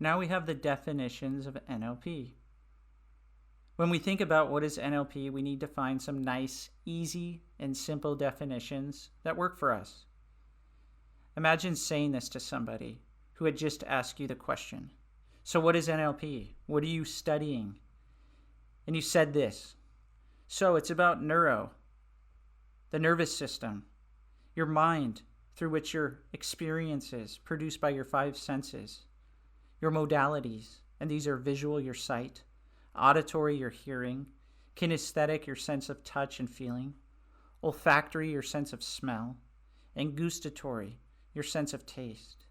Now we have the definitions of NLP. When we think about what is NLP, we need to find some nice, easy, and simple definitions that work for us. Imagine saying this to somebody who had just asked you the question, so what is NLP? What are you studying? And you said this, so it's about the nervous system, your mind through which your experiences produced by your five senses, your modalities, and these are visual, your sight, auditory, your hearing, kinesthetic, your sense of touch and feeling, olfactory, your sense of smell, and gustatory, your sense of taste.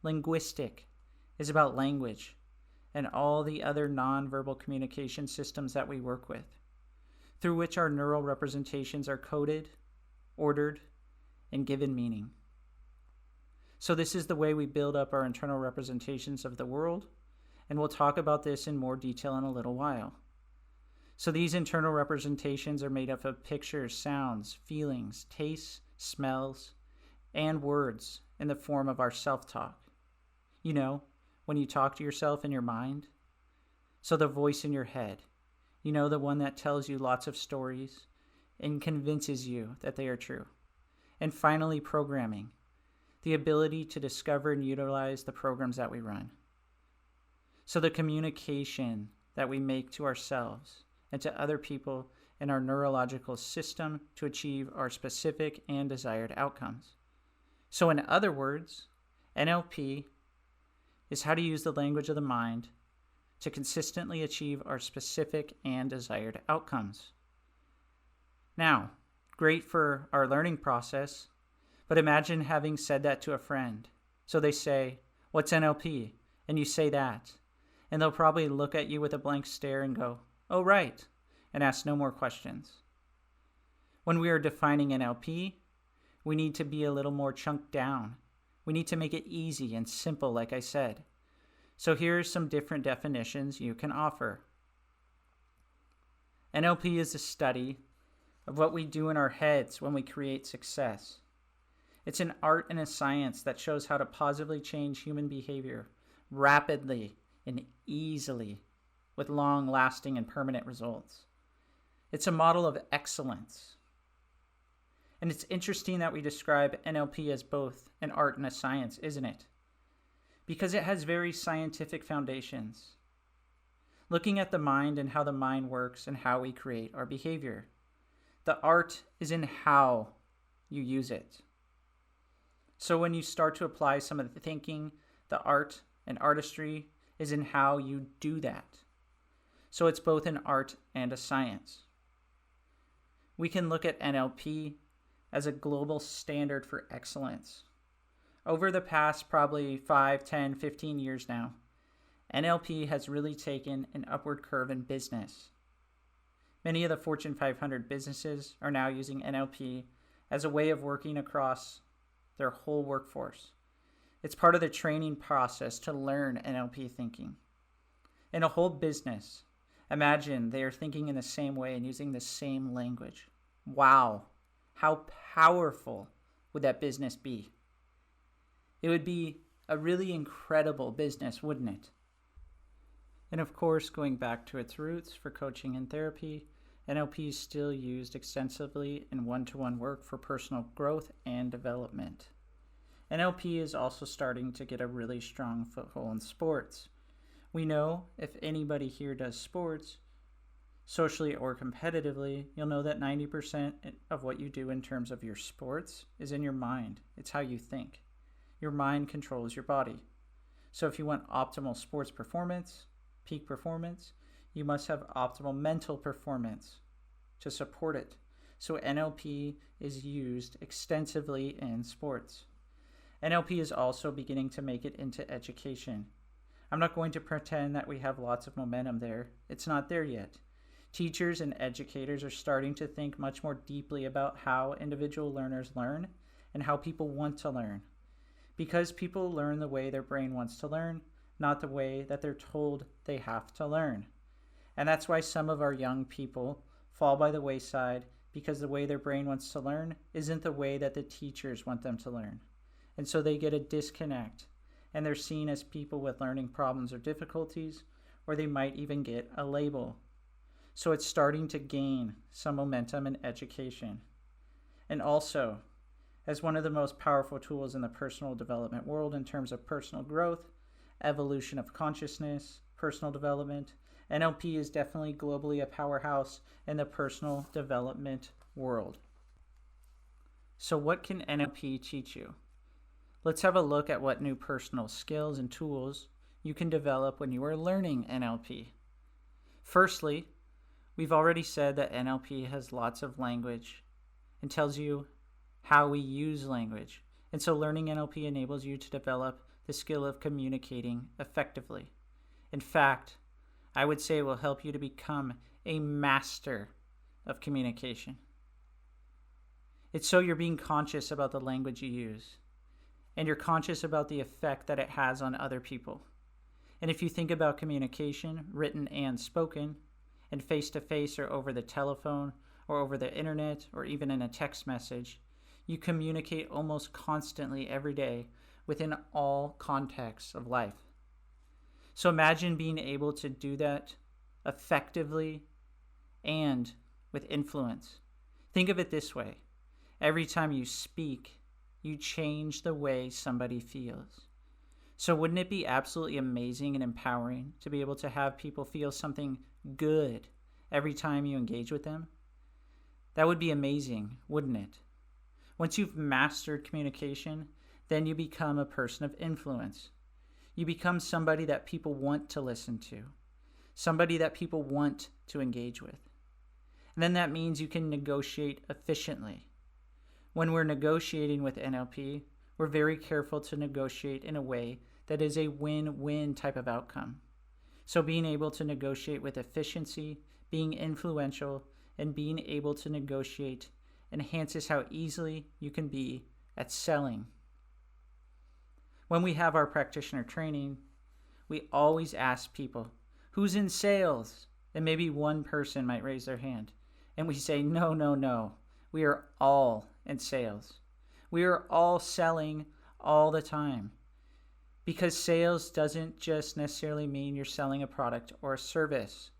Linguistic is about language and all the other nonverbal communication systems that we work with, through which our neural representations are coded, ordered, and given meaning. So this is the way we build up our internal representations of the world, and we'll talk about this in more detail in a little while. So these internal representations are made up of pictures, sounds, feelings, tastes, smells, and words in the form of our self-talk. You know, when you talk to yourself in your mind. So the voice in your head, you know, the one that tells you lots of stories and convinces you that they are true. And finally, programming, the ability to discover and utilize the programs that we run. So the communication that we make to ourselves and to other people in our neurological system to achieve our specific and desired outcomes. So in other words, NLP is how to use the language of the mind to consistently achieve our specific and desired outcomes. Now, great for our learning process, but imagine having said that to a friend. So they say, "What's NLP?" And you say that. And they'll probably look at you with a blank stare and go, "Oh, right," and ask no more questions. When we are defining NLP, we need to be a little more chunked down. We need to make it easy and simple, like I said. So here are some different definitions you can offer. NLP is a study of what we do in our heads when we create success. It's an art and a science that shows how to positively change human behavior rapidly and easily with long-lasting and permanent results. It's a model of excellence. And it's interesting that we describe NLP as both an art and a science, isn't it? Because it has very scientific foundations. Looking at the mind and how the mind works and how we create our behavior. The art is in how you use it. So when you start to apply some of the thinking, the art and artistry is in how you do that. So it's both an art and a science. We can look at NLP as a global standard for excellence. Over the past probably 5, 10, 15 years now, NLP has really taken an upward curve in business. Many of the Fortune 500 businesses are now using NLP as a way of working across their whole workforce. It's part of the training process to learn NLP thinking. In a whole business, imagine they are thinking in the same way and using the same language. Wow, how powerful would that business be? It would be a really incredible business, wouldn't it? And of course, going back to its roots for coaching and therapy, NLP is still used extensively in one-to-one work for personal growth and development. NLP is also starting to get a really strong foothold in sports. We know if anybody here does sports, socially or competitively, you'll know that 90% of what you do in terms of your sports is in your mind. It's how you think. Your mind controls your body. So if you want optimal sports performance, peak performance, you must have optimal mental performance to support it. So NLP is used extensively in sports. NLP is also beginning to make it into education. I'm not going to pretend that we have lots of momentum there. It's not there yet. Teachers and educators are starting to think much more deeply about how individual learners learn and how people want to learn. Because people learn the way their brain wants to learn, not the way that they're told they have to learn. And that's why some of our young people fall by the wayside, because the way their brain wants to learn isn't the way that the teachers want them to learn. And so they get a disconnect and they're seen as people with learning problems or difficulties, or they might even get a label. So it's starting to gain some momentum in education. And also, as one of the most powerful tools in the personal development world in terms of personal growth, evolution of consciousness, personal development, NLP is definitely globally a powerhouse in the personal development world. So what can NLP teach you? Let's have a look at what new personal skills and tools you can develop when you are learning NLP. Firstly, we've already said that NLP has lots of language and tells you how we use language. And so learning NLP enables you to develop the skill of communicating effectively. In fact, I would say it will help you to become a master of communication. It's so you're being conscious about the language you use, and you're conscious about the effect that it has on other people. And if you think about communication, written and spoken, and face-to-face or over the telephone or over the internet or even in a text message, you communicate almost constantly every day within all contexts of life. So imagine being able to do that effectively and with influence. Think of it this way. Every time you speak, you change the way somebody feels. So wouldn't it be absolutely amazing and empowering to be able to have people feel something good every time you engage with them? That would be amazing, wouldn't it? Once you've mastered communication, then you become a person of influence. You become somebody that people want to listen to, somebody that people want to engage with. And then that means you can negotiate efficiently. When we're negotiating with NLP, we're very careful to negotiate in a way that is a win-win type of outcome. So being able to negotiate with efficiency, being influential, and being able to negotiate enhances how easily you can be at selling. When we have our practitioner training, we always ask people, who's in sales? And maybe one person might raise their hand. And we say, no. We are all in sales. We are all selling all the time. Because sales doesn't just necessarily mean you're selling a product or a service.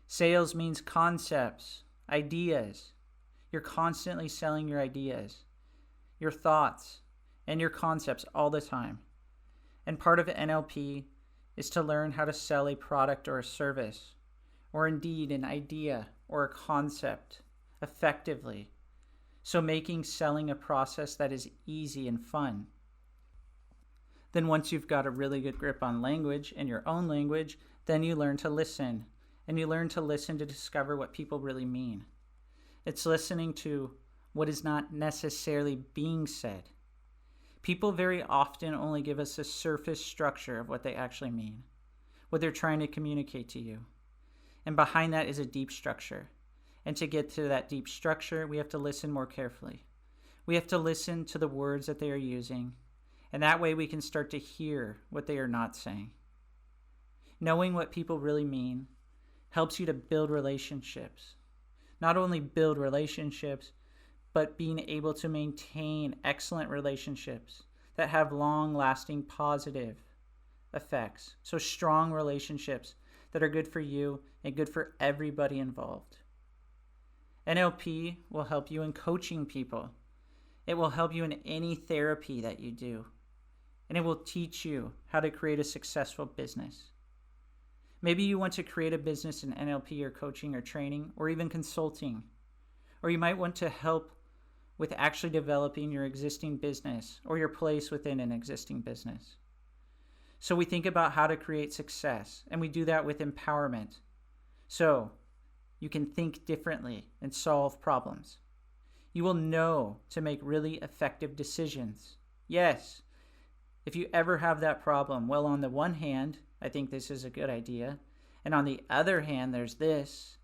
Sales means concepts, ideas. You're constantly selling your ideas, your thoughts, and your concepts all the time. And part of NLP is to learn how to sell a product or a service, or indeed an idea or a concept effectively. So making selling a process that is easy and fun. Then once you've got a really good grip on language and your own language, then you learn to listen. And you learn to listen to discover what people really mean. It's listening to what is not necessarily being said. People very often only give us a surface structure of what they actually mean, what they're trying to communicate to you. And behind that is a deep structure. And to get to that deep structure, we have to listen more carefully. We have to listen to the words that they are using. And that way we can start to hear what they are not saying. Knowing what people really mean helps you to build relationships. Not only build relationships, but being able to maintain excellent relationships that have long-lasting positive effects. So strong relationships that are good for you and good for everybody involved. NLP will help you in coaching people. It will help you in any therapy that you do. And it will teach you how to create a successful business. Maybe you want to create a business in NLP or coaching or training or even consulting. Or you might want to help with actually developing your existing business or your place within an existing business. So we think about how to create success, and we do that with empowerment. So you can think differently and solve problems. You will know to make really effective decisions. Yes, if you ever have that problem, well, on the one hand, I think this is a good idea. And on the other hand, there's this,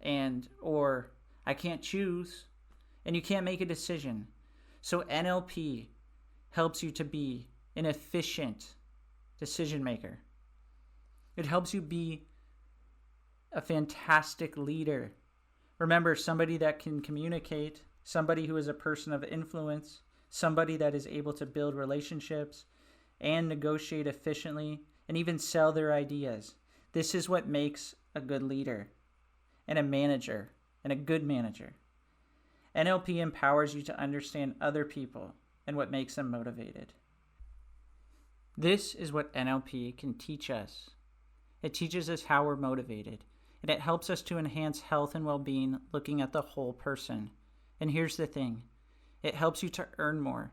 or I can't choose, and you can't make a decision. So NLP helps you to be an efficient decision maker. It helps you be a fantastic leader. Remember, somebody that can communicate, somebody who is a person of influence, somebody that is able to build relationships and negotiate efficiently and even sell their ideas. This is what makes a good leader and a manager and a good manager. NLP empowers you to understand other people and what makes them motivated. This is what NLP can teach us. It teaches us how we're motivated, and it helps us to enhance health and well-being looking at the whole person. And here's the thing. It helps you to earn more.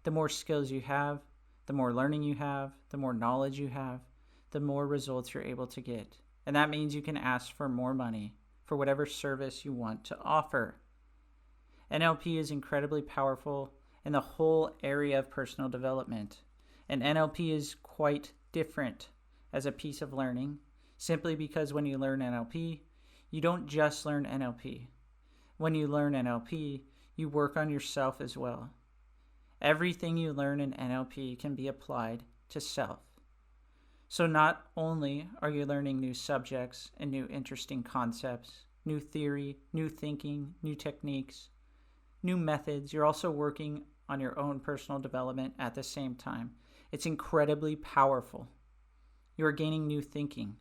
The more skills you have, the more learning you have, the more knowledge you have, the more results you're able to get. And that means you can ask for more money for whatever service you want to offer. NLP is incredibly powerful in the whole area of personal development. And NLP is quite different as a piece of learning, simply because when you learn NLP, you don't just learn NLP. When you learn NLP, you work on yourself as well. Everything you learn in NLP can be applied to self. So not only are you learning new subjects and new interesting concepts, new theory, new thinking, new techniques, new methods, you're also working on your own personal development at the same time. It's incredibly powerful. You are gaining new thinking.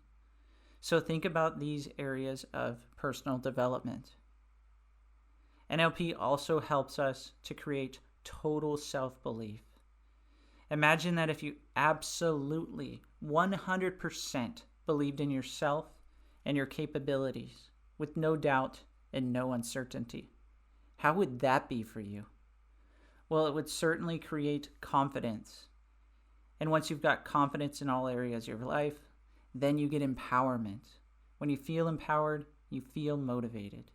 So think about these areas of personal development. NLP also helps us to create total self-belief. Imagine that if you absolutely 100% believed in yourself and your capabilities with no doubt and no uncertainty. How would that be for you? Well, it would certainly create confidence. And once you've got confidence in all areas of your life, then you get empowerment. When you feel empowered, you feel motivated.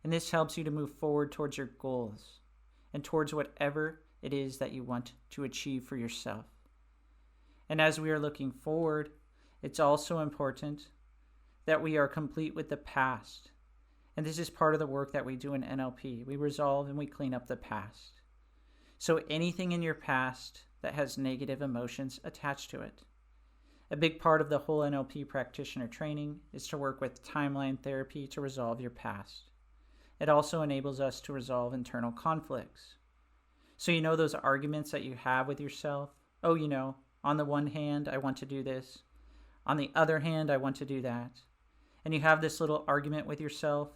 And this helps you to move forward towards your goals and towards whatever it is that you want to achieve for yourself. And as we are looking forward, it's also important that we are complete with the past. And this is part of the work that we do in NLP. We resolve and we clean up the past. So anything in your past that has negative emotions attached to it. A big part of the whole NLP practitioner training is to work with timeline therapy to resolve your past. It also enables us to resolve internal conflicts. So you know those arguments that you have with yourself? Oh, on the one hand, I want to do this. On the other hand, I want to do that. And you have this little argument with yourself.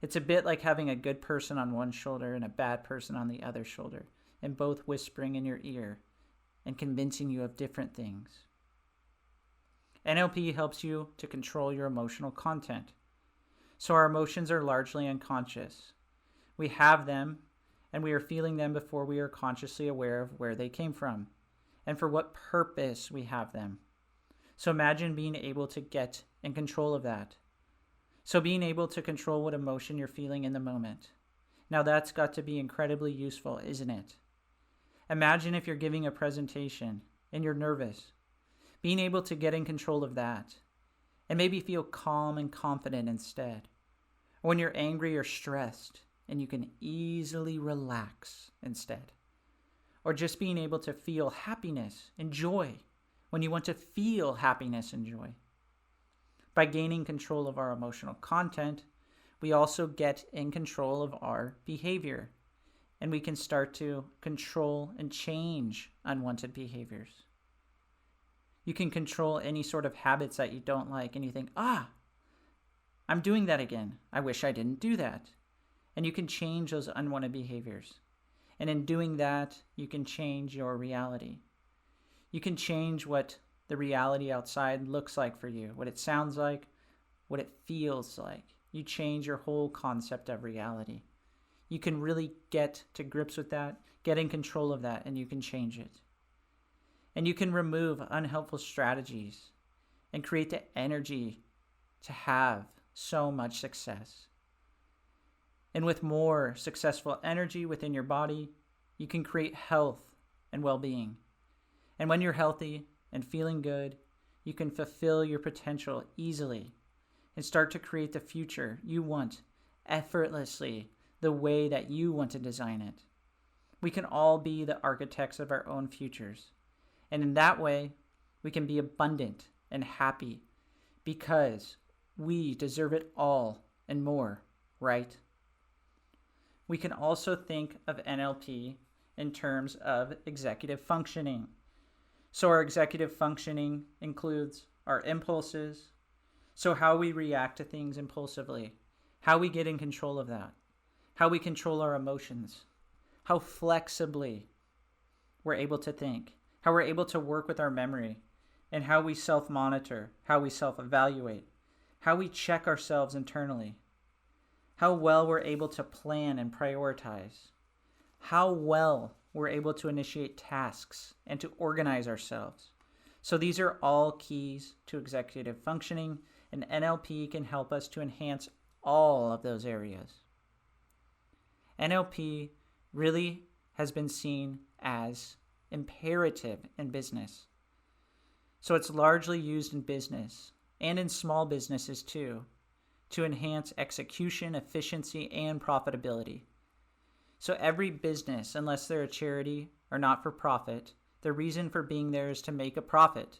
It's a bit like having a good person on one shoulder and a bad person on the other shoulder, and both whispering in your ear and convincing you of different things. NLP helps you to control your emotional content. So our emotions are largely unconscious. We have them, and we are feeling them before we are consciously aware of where they came from and for what purpose we have them. So imagine being able to get in control of that. So being able to control what emotion you're feeling in the moment. Now that's got to be incredibly useful, isn't it? Imagine if you're giving a presentation and you're nervous. Being able to get in control of that and maybe feel calm and confident instead. Or when you're angry or stressed and you can easily relax instead. Or just being able to feel happiness and joy when you want to feel happiness and joy. By gaining control of our emotional content, we also get in control of our behavior. And we can start to control and change unwanted behaviors. You can control any sort of habits that you don't like, and you think, I'm doing that again. I wish I didn't do that. And you can change those unwanted behaviors. And in doing that, you can change your reality. You can change what the reality outside looks like for you, what it sounds like, what it feels like. You change your whole concept of reality. You can really get to grips with that, get in control of that, and you can change it. And you can remove unhelpful strategies and create the energy to have so much success. And with more successful energy within your body, you can create health and well-being. And when you're healthy and feeling good, you can fulfill your potential easily and start to create the future you want effortlessly, the way that you want to design it. We can all be the architects of our own futures. And in that way, we can be abundant and happy because we deserve it all and more, right? We can also think of NLP in terms of executive functioning. So our executive functioning includes our impulses, so how we react to things impulsively, how we get in control of that, how we control our emotions, how flexibly we're able to think, how we're able to work with our memory, and how we self-monitor, how we self-evaluate, how we check ourselves internally, how well we're able to plan and prioritize, how well we're able to initiate tasks and to organize ourselves. So these are all keys to executive functioning, and NLP can help us to enhance all of those areas. NLP really has been seen as imperative in business. So it's largely used in business and in small businesses too, to enhance execution, efficiency, and profitability. So every business, unless they're a charity or not-for-profit, the reason for being there is to make a profit.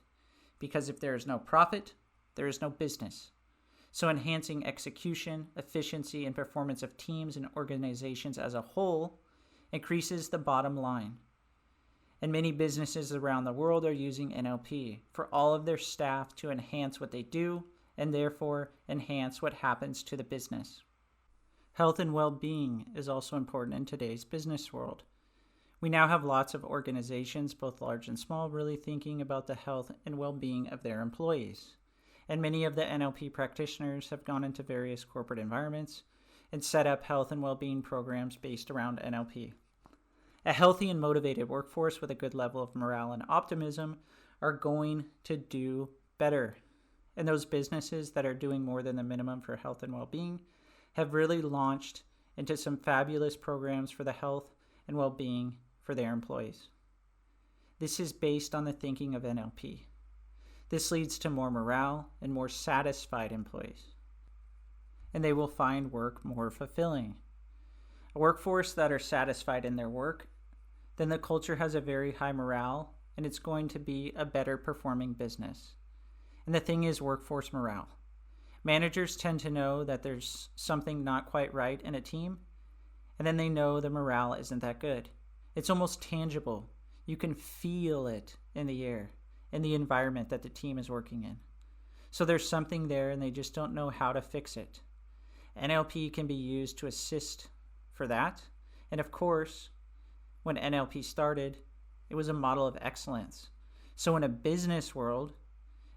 Because if there is no profit, there is no business. So enhancing execution, efficiency, and performance of teams and organizations as a whole increases the bottom line. And many businesses around the world are using NLP for all of their staff to enhance what they do and therefore enhance what happens to the business. Health and well-being is also important in today's business world. We now have lots of organizations, both large and small, really thinking about the health and well-being of their employees. And many of the NLP practitioners have gone into various corporate environments and set up health and well-being programs based around NLP. A healthy and motivated workforce with a good level of morale and optimism are going to do better. And those businesses that are doing more than the minimum for health and well-being have really launched into some fabulous programs for the health and well-being for their employees. This is based on the thinking of NLP. This leads to more morale and more satisfied employees. And they will find work more fulfilling. A workforce that are satisfied in their work, then the culture has a very high morale and it's going to be a better performing business. And the thing is workforce morale. Managers tend to know that there's something not quite right in a team, and then they know the morale isn't that good. It's almost tangible. You can feel it in the air, in the environment that the team is working in. So there's something there and they just don't know how to fix it. NLP can be used to assist for that. And of course, when NLP started, it was a model of excellence. So in a business world,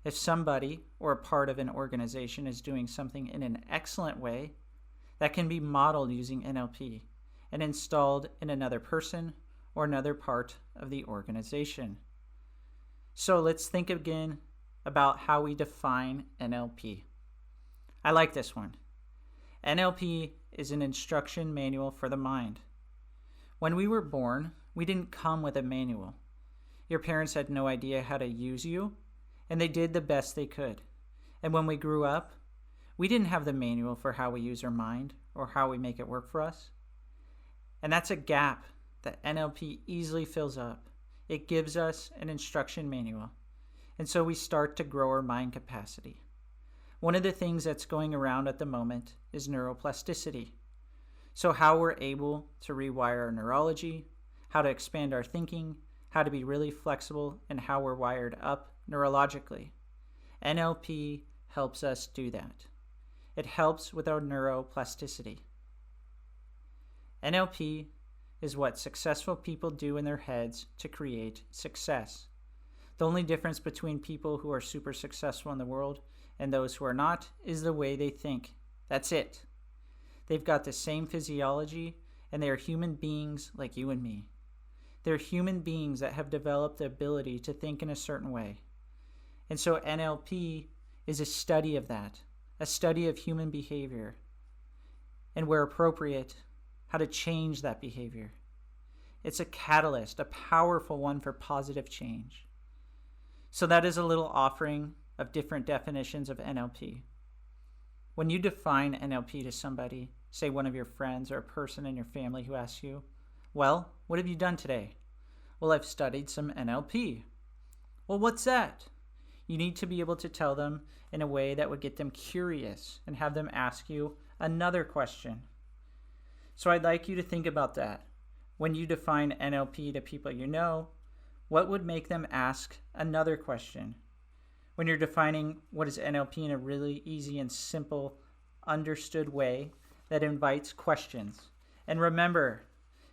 if somebody or a part of an organization is doing something in an excellent way, that can be modeled using NLP and installed in another person or another part of the organization. So let's think again about how we define NLP. I like this one. NLP is an instruction manual for the mind. When we were born, we didn't come with a manual. Your parents had no idea how to use you, and they did the best they could. And when we grew up, we didn't have the manual for how we use our mind or how we make it work for us. And that's a gap that NLP easily fills up. It gives us an instruction manual. And so we start to grow our mind capacity. One of the things that's going around at the moment is neuroplasticity. So how we're able to rewire our neurology, how to expand our thinking, how to be really flexible, and how we're wired up neurologically. NLP helps us do that. It helps with our neuroplasticity. NLP is what successful people do in their heads to create success. The only difference between people who are super successful in the world and those who are not is the way they think. That's it. They've got the same physiology, and they are human beings like you and me. They're human beings that have developed the ability to think in a certain way. And so NLP is a study of that, a study of human behavior, and where appropriate, how to change that behavior. It's a catalyst, a powerful one for positive change. So that is a little offering of different definitions of NLP. When you define NLP to somebody, say one of your friends or a person in your family who asks you, well, what have you done today? Well, I've studied some NLP. Well, what's that? You need to be able to tell them in a way that would get them curious and have them ask you another question. So I'd like you to think about that. When you define NLP to people you know, what would make them ask another question? When you're defining what is NLP in a really easy and simple, understood way that invites questions. And remember,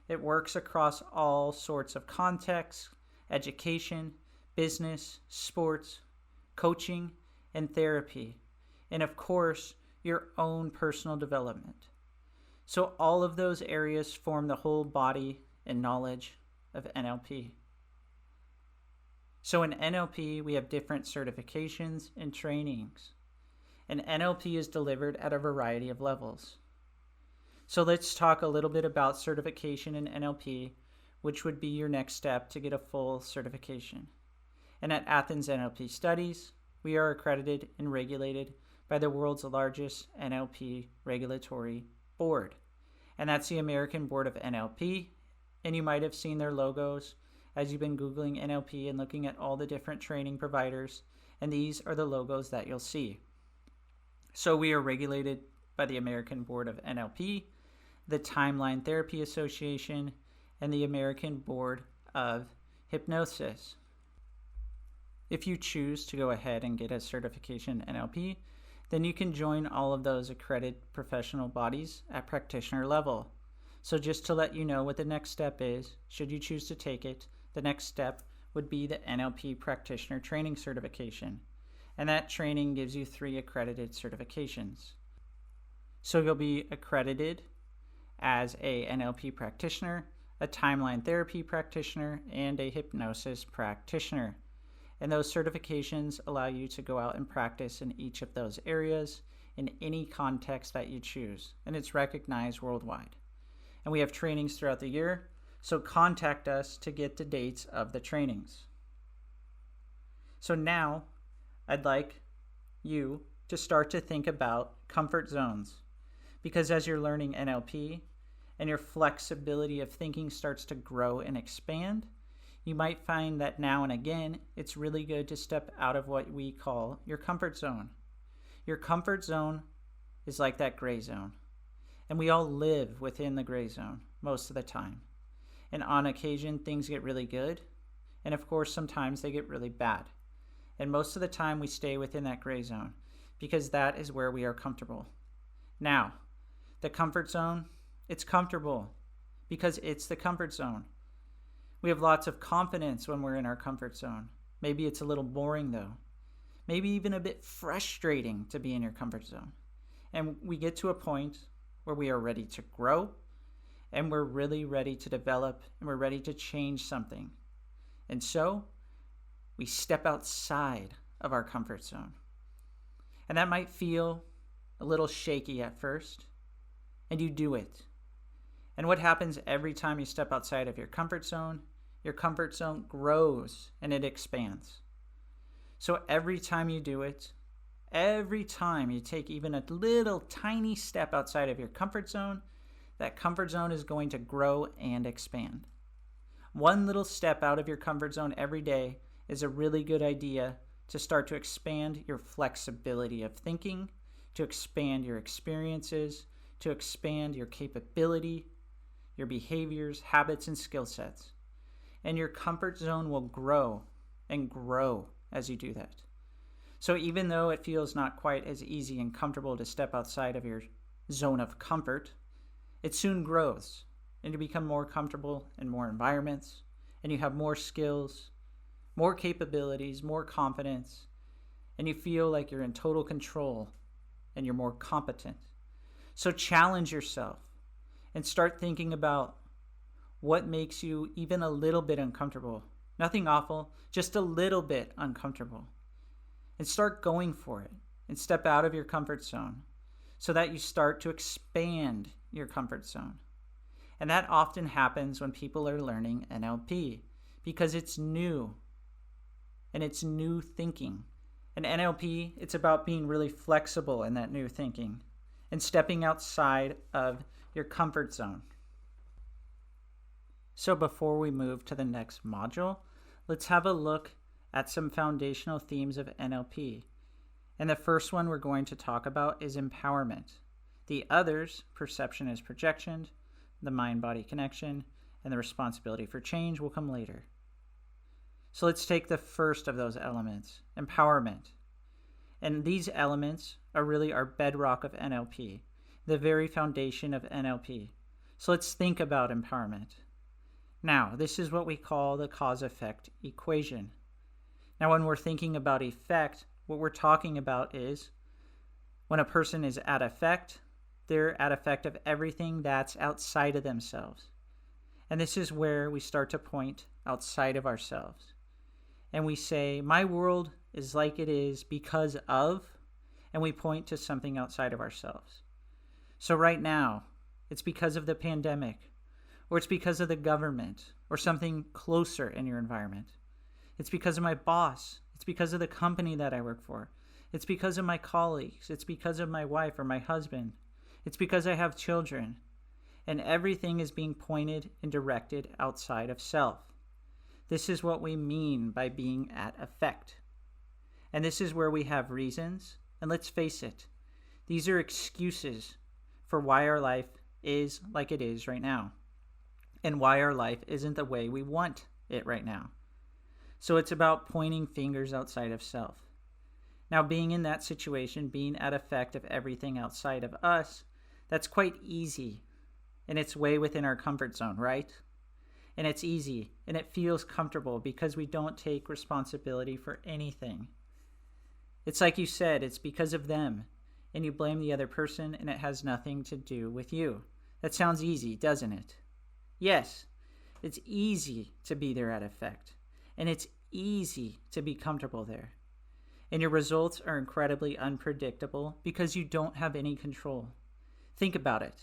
it works across all sorts of contexts: education, business, sports, coaching, and therapy, and of course, your own personal development. So all of those areas form the whole body and knowledge of NLP. So in NLP, we have different certifications and trainings, and NLP is delivered at a variety of levels. So let's talk a little bit about certification in NLP, which would be your next step to get a full certification. And at Athens NLP Studies, we are accredited and regulated by the world's largest NLP regulatory board. And that's the American Board of NLP. And you might have seen their logos as you've been Googling NLP and looking at all the different training providers. And these are the logos that you'll see. So we are regulated by the American Board of NLP, the Timeline Therapy Association, and the American Board of Hypnosis. If you choose to go ahead and get a certification in NLP, then you can join all of those accredited professional bodies at practitioner level. So just to let you know what the next step is, should you choose to take it, the next step would be the NLP Practitioner Training Certification. And that training gives you 3 accredited certifications. So you'll be accredited as a NLP practitioner, a timeline therapy practitioner, and a hypnosis practitioner. And those certifications allow you to go out and practice in each of those areas in any context that you choose. And it's recognized worldwide. And we have trainings throughout the year, so contact us to get the dates of the trainings. So now, I'd like you to start to think about comfort zones. Because as you're learning NLP and your flexibility of thinking starts to grow and expand, you might find that now and again, it's really good to step out of what we call your comfort zone. Your comfort zone is like that gray zone. And we all live within the gray zone most of the time. And on occasion, things get really good. And of course, sometimes they get really bad. And most of the time, we stay within that gray zone because that is where we are comfortable. Now, the comfort zone, it's comfortable because it's the comfort zone. We have lots of confidence when we're in our comfort zone. Maybe it's a little boring though. Maybe even a bit frustrating to be in your comfort zone. And we get to a point where we are ready to grow and we're really ready to develop and we're ready to change something. And so we step outside of our comfort zone. And that might feel a little shaky at first, and you do it. And what happens every time you step outside of your comfort zone grows and it expands. So every time you do it, every time you take even a little tiny step outside of your comfort zone, that comfort zone is going to grow and expand. One little step out of your comfort zone every day is a really good idea to start to expand your flexibility of thinking, to expand your experiences, to expand your capability, your behaviors, habits, and skill sets. And your comfort zone will grow and grow as you do that. So even though it feels not quite as easy and comfortable to step outside of your zone of comfort, it soon grows and you become more comfortable in more environments and you have more skills, more capabilities, more confidence, and you feel like you're in total control and you're more competent. So challenge yourself and start thinking about what makes you even a little bit uncomfortable. Nothing awful, just a little bit uncomfortable. And start going for it and step out of your comfort zone so that you start to expand your comfort zone. And that often happens when people are learning NLP because it's new and it's new thinking. And NLP, it's about being really flexible in that new thinking and stepping outside of your comfort zone. So before we move to the next module, let's have a look at some foundational themes of NLP. And the first one we're going to talk about is empowerment. The others, perception is projection, the mind-body connection, and the responsibility for change will come later. So let's take the first of those elements, empowerment. And these elements are really our bedrock of NLP, the very foundation of NLP. So let's think about empowerment. Now, this is what we call the cause-effect equation. Now, when we're thinking about effect, what we're talking about is when a person is at effect, they're at effect of everything that's outside of themselves. And this is where we start to point outside of ourselves. And we say, my world is like it is because of, and we point to something outside of ourselves. So right now, it's because of the pandemic, or it's because of the government, or something closer in your environment. It's because of my boss. It's because of the company that I work for. It's because of my colleagues. It's because of my wife or my husband. It's because I have children. And everything is being pointed and directed outside of self. This is what we mean by being at effect. And this is where we have reasons. And let's face it, these are excuses for why our life is like it is right now. And why our life isn't the way we want it right now. So it's about pointing fingers outside of self. Now, being in that situation, being at effect of everything outside of us, that's quite easy. And it's way within our comfort zone, right? And it's easy, and it feels comfortable because we don't take responsibility for anything. It's like you said, it's because of them, and you blame the other person, and it has nothing to do with you. That sounds easy, doesn't it? Yes, it's easy to be there at effect, and it's easy to be comfortable there. And your results are incredibly unpredictable because you don't have any control. Think about it.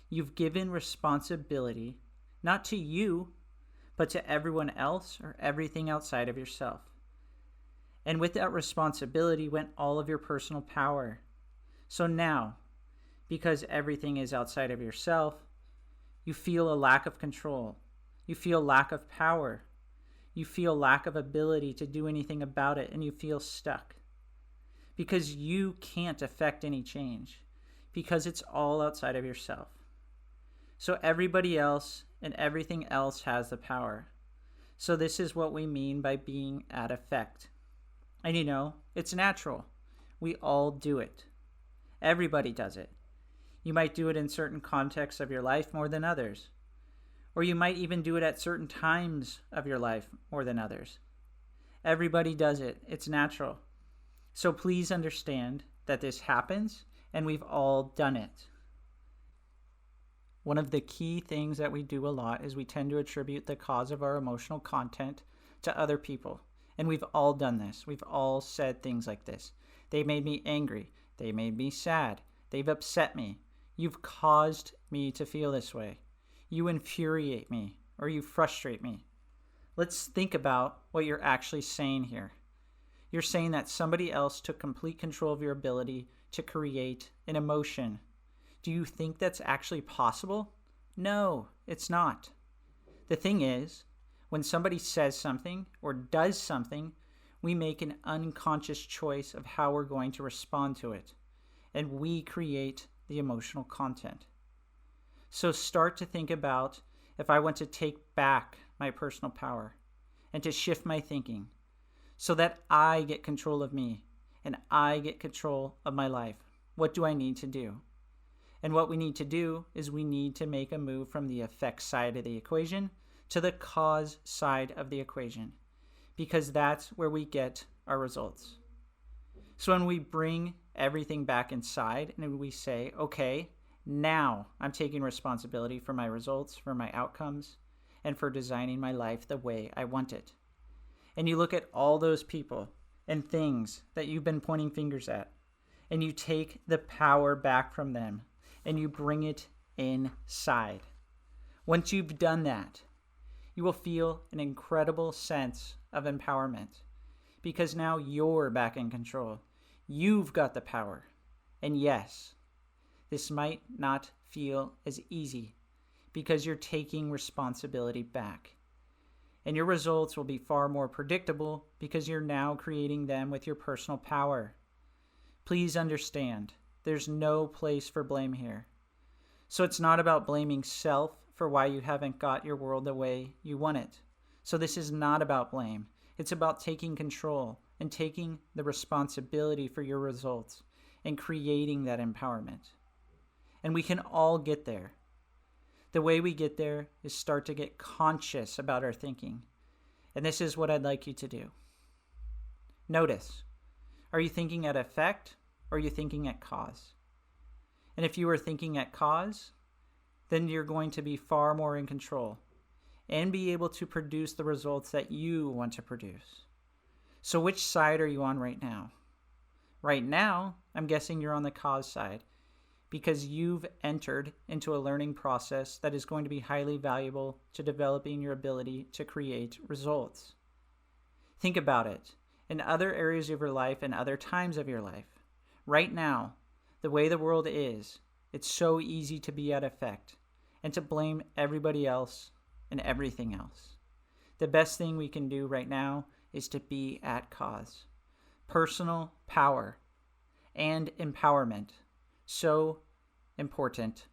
You've given responsibility not to you, but to everyone else or everything outside of yourself. And with that responsibility went all of your personal power. So now, because everything is outside of yourself, you feel a lack of control. You feel lack of power. You feel lack of ability to do anything about it, and you feel stuck. Because you can't affect any change, because it's all outside of yourself. So everybody else and everything else has the power. So this is what we mean by being at effect. And it's natural. We all do it. Everybody does it. You might do it in certain contexts of your life more than others. Or you might even do it at certain times of your life more than others. Everybody does it. It's natural. So please understand that this happens and we've all done it. One of the key things that we do a lot is we tend to attribute the cause of our emotional content to other people. And we've all done this. We've all said things like this. They made me angry. They made me sad. They've upset me. You've caused me to feel this way. You infuriate me, or you frustrate me. Let's think about what you're actually saying here. You're saying that somebody else took complete control of your ability to create an emotion. Do you think that's actually possible? No, it's not. The thing is, when somebody says something or does something, we make an unconscious choice of how we're going to respond to it, and we create the emotional content. So start to think about if I want to take back my personal power and to shift my thinking so that I get control of me and I get control of my life. What do I need to do? And what we need to do is we need to make a move from the effect side of the equation to the cause side of the equation, because that's where we get our results. So when we bring everything back inside and we say, okay, now I'm taking responsibility for my results, for my outcomes, and for designing my life the way I want it. And you look at all those people and things that you've been pointing fingers at, and you take the power back from them and you bring it inside. Once you've done that, you will feel an incredible sense of empowerment because now you're back in control. You've got the power. And yes, this might not feel as easy because you're taking responsibility back. And your results will be far more predictable because you're now creating them with your personal power. Please understand, there's no place for blame here. So it's not about blaming self for why you haven't got your world the way you want it. So this is not about blame. It's about taking control and taking the responsibility for your results and creating that empowerment. And we can all get there. The way we get there is start to get conscious about our thinking. And this is what I'd like you to do. Notice, are you thinking at effect or are you thinking at cause? And if you are thinking at cause, then you're going to be far more in control and be able to produce the results that you want to produce. So which side are you on right now? Right now, I'm guessing you're on the cause side because you've entered into a learning process that is going to be highly valuable to developing your ability to create results. Think about it. In other areas of your life and other times of your life, right now, the way the world is, it's so easy to be at effect and to blame everybody else and everything else. The best thing we can do right now is to be at cause. Personal power and empowerment. So important